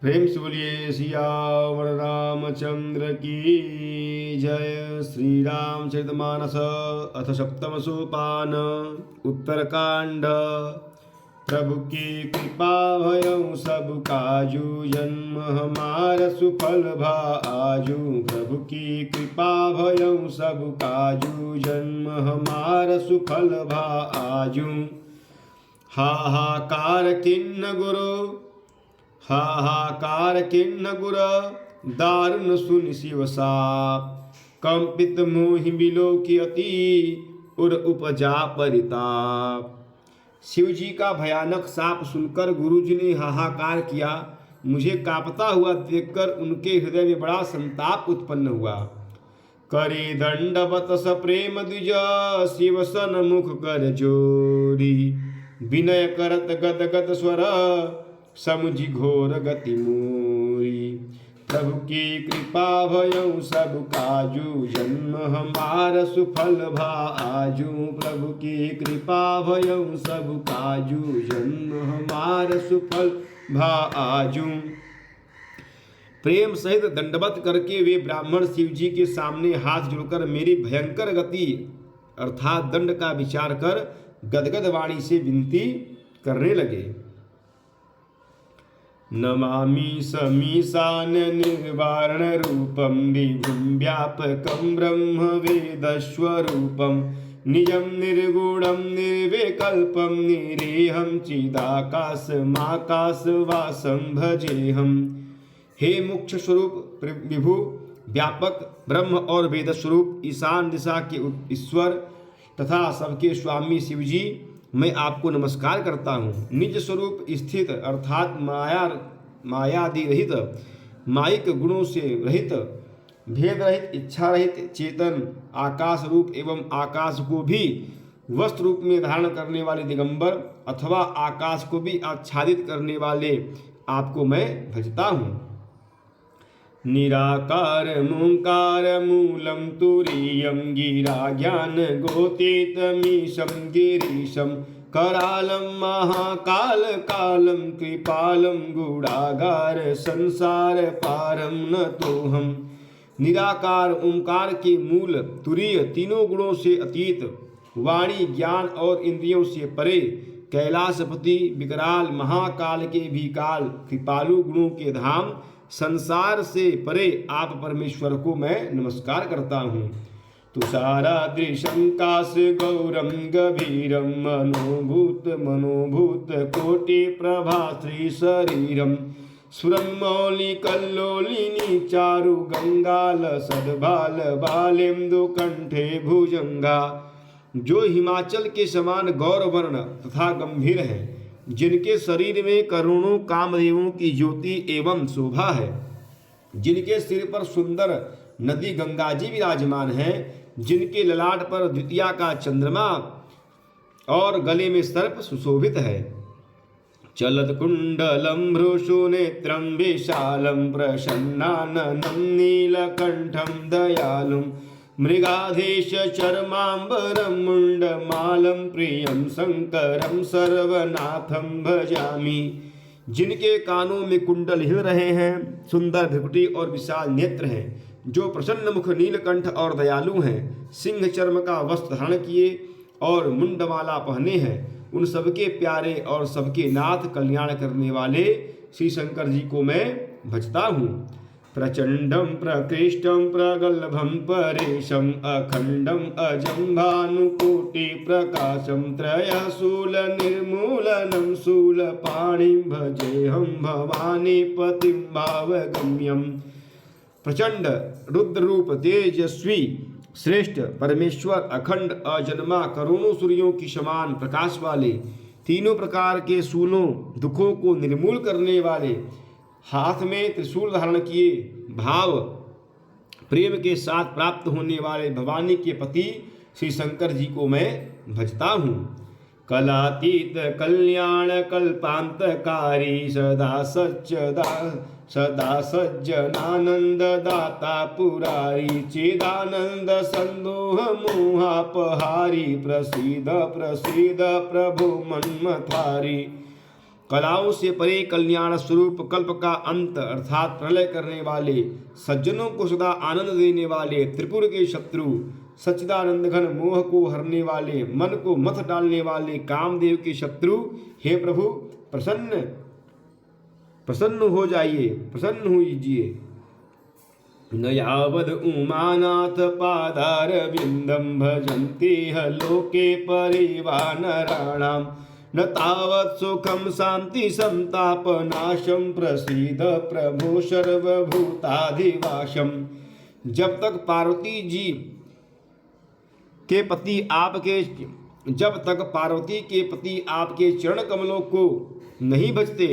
प्रेम से बोलिए सियावर रामचंद्र की जय। श्री रामचरितमानस अथ सप्तम सोपान उत्तरकांड। प्रभु की कृपा भयउ सब काजू, जन्म हमार सुफल भा आजू। प्रभु की कृपा भयउ सब काजू, जन्म हमार सुफल भा आजू। हाहाकार किन्न गुरु, हाहाकार किन्न गुर, दारुण सुन शिव साप। कंपित मोहि बिलोकी अति, उर उपजा परिताप। शिव जी का भयानक साप सुनकर गुरुजी ने हाहाकार किया। मुझे कांपता हुआ देखकर उनके हृदय में बड़ा संताप उत्पन्न हुआ। करे दंडवत स प्रेम द्विज, शिव सन मुख कर जोरी। विनय करत गद गद स्वर, समुझि घोर गति मोरी। प्रभु की कृपा भयउ सब काजू, जन्म हमार सुफल भा आजू। प्रभु की कृपा भयउ सब काजू, जन्म हमार सुफल भा आजू। प्रेम सहित दंडवत करके वे ब्राह्मण शिव जी के सामने हाथ जोड़कर मेरी भयंकर गति अर्थात दंड का विचार कर गदगद वाणी से विनती करने लगे। नमामि समीशान निर्वारण रूपम, विभुं व्यापकं ब्रह्म वेदस्वरूपम। निजं निर्गुणं निर्विकल्पं, निरेहं चिदाकाशमाकाशवासं भजेहम्। हे मुख्य स्वरूप विभु, व्यापक ब्रह्म और वेद स्वरूप, ईशान दिशा के ईश्वर तथा सबके स्वामी शिव जी, मैं आपको नमस्कार करता हूँ। निज स्वरूप स्थित अर्थात मायादि रहित, माइक गुणों से रहित, भेद रहित, इच्छा रहित, चेतन, आकाश रूप एवं आकाश को भी वस्त्र रूप में धारण करने वाले दिगंबर अथवा आकाश को भी आच्छादित करने वाले आपको मैं भजता हूँ। निराकार मूंकार मूलम तुरीयम, गिरा ज्ञान गोतीतमीशं गिरीशं। करालं महाकाल कालं, कृपालं गूढ़ागार, संसार पारम न तोहम। निराकार ओंकार के मूल, तुरीय, तीनों गुणों से अतीत, वाणी ज्ञान और इंद्रियों से परे, कैलाशपति, विकराल, महाकाल के भी काल, कृपालु गुणों के धाम, संसार से परे आप परमेश्वर को मैं नमस्कार करता हूँ। तुषारादृशं काश गौरम गभीरम, मनोभूत कोटि प्रभा श्री शरीरम। सुरं मौलि कल्लोलिनी चारु गंगाल, सद्भाल बालेन्दु कंठे भुजंगा। जो हिमाचल के समान गौरवर्ण तथा गंभीर है, जिनके शरीर में करोड़ों कामदेवों की ज्योति एवं शोभा है, जिनके सिर पर सुंदर नदी गंगा जी विराजमान है, जिनके ललाट पर द्वितीया का चंद्रमा और गले में सर्प सुशोभित है। चलत कुंडलम भ्रूषु नेत्रम विशालम, प्रसन्नाननं नीलकंठम दयालुम। मृगाधीश चर्मांबरम मुंडमालं, प्रियं शंकरं सर्वनाथं भजामि। जिनके कानों में कुंडल हिल रहे हैं, सुंदर भ्रुकुटी और विशाल नेत्र हैं, जो प्रसन्न मुख, नीलकंठ और दयालु हैं, सिंह चर्म का वस्त्र धारण किए और मुंडमाला पहने हैं, उन सबके प्यारे और सबके नाथ, कल्याण करने वाले श्री शंकर जी को मैं भजता हूँ। प्रचंडम प्रकृष्टम प्रगल्भम परेशम, अखंडम अजं भानुकोटि प्रकाशम। त्रयशूल निर्मूलनं शूलपाणिं, भजेऽहं भवानी पतिं भावगम्यम्। प्रचंड, रुद्र रूप, तेजस्वी, श्रेष्ठ, परमेश्वर, अखंड, अजन्मा, करोड़ों सूर्यों की समान प्रकाश वाले, तीनों प्रकार के शूलों, दुखों को निर्मूल करने वाले, हाथ में त्रिशूल धारण किए, भाव प्रेम के साथ प्राप्त होने वाले भवानी के पति श्री शंकर जी को मैं भजता हूँ। कलातीत कल्याण कल्पांतकारी, सदा सज्जनानंद दाता पुरारी। चेदानंद संदोह मोहापहारी, प्रसीद प्रसीद प्रभु मन्मथारी। कलाओं से परे कल्याण स्वरूप कल्प का अंत अर्थात प्रलय करने वाले, सज्जनों को सदा आनंद देने वाले, त्रिपुर के शत्रु, सच्चिदानंद घन मोह को हरने वाले, मन को मथ डालने वाले कामदेव के शत्रु, हे प्रभु प्रसन्न हो जाइए, प्रसन्न होइए। न यावद उमानाथ पादारविन्दं भजन्ते ह लोके परिवानराणाम् न तावत् सुखम शांति संतापनाशम प्रसीद प्रभु सर्वभूताधिवासम। जब तक पार्वती के पति आपके चरण कमलों को नहीं भजते,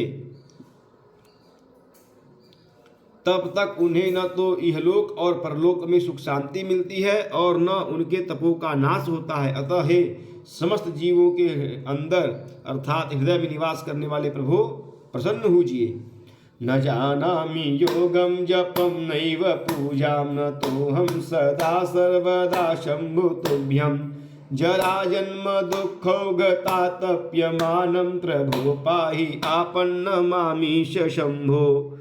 तब तक उन्हें न तो इहलोक और परलोक में सुख शांति मिलती है और न उनके तपों का नाश होता है। अतः हे समस्त जीवों के अंदर अर्थात हृदय में निवास करने वाले प्रभु प्रसन्न होजिए। न जानामि योगम जपम नैव पूजाम न तो हम सदा सर्वदा शंभु तुभ्यम जरा जन्म दुःखौगतातप्यमानं प्रभो पाहि आपन्नमामीश शंभो।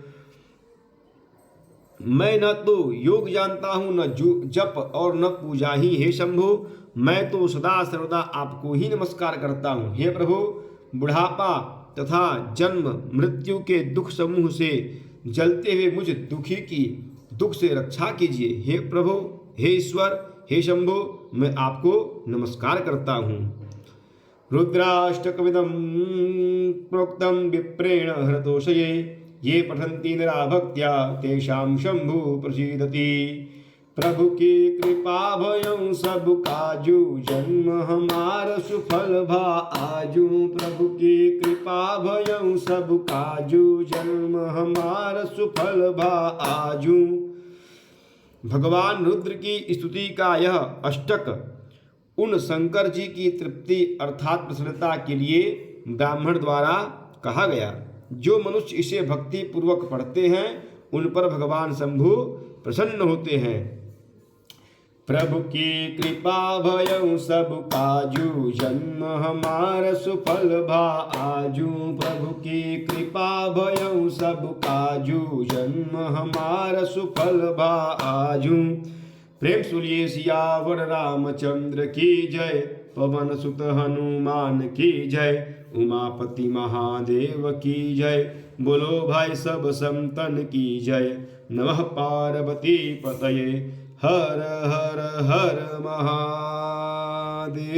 मैं न तो योग जानता हूँ न जप और न पूजा ही, हे शंभो मैं तो सदा सर्वदा आपको ही नमस्कार करता हूँ। हे प्रभु बुढ़ापा तथा जन्म मृत्यु के दुख समूह से जलते हुए मुझ दुखी की दुख से रक्षा कीजिए। हे प्रभु, हे ईश्वर, हे शंभो मैं आपको नमस्कार करता हूँ। रुद्राष्टकमिदं प्रोक्तं विप्रेण हरतोषये ये पठन्ति नरा भक्त्या तेषां शंभु प्रसीदति। प्रभु की कृपा भयं सब काजू जन्म हमार सुफल भा आजू। प्रभु की कृपा भयं सब काजू जन्म हमार सुफल भा आजू। भगवान रुद्र की स्तुति का यह अष्टक उन शंकर जी की तृप्ति अर्थात प्रसन्नता के लिए ब्राह्मण द्वारा कहा गया। जो मनुष्य इसे भक्ति पूर्वक पढ़ते हैं उन पर भगवान शंभु प्रसन्न होते हैं। प्रभु की कृपा भयं सब काजू जन्म हमार सुफल भा आजू। प्रभु की कृपा भयं सब काजू जन्म हमार सुफल भा आजू। प्रेम सुनिए सियावर रामचंद्र की जय, पवन सुत हनुमान की जय, उमापति महादेव की जय। बोलो भाई सब संतन की जय। नमः पार्वती पतये हर हर हर महादेव।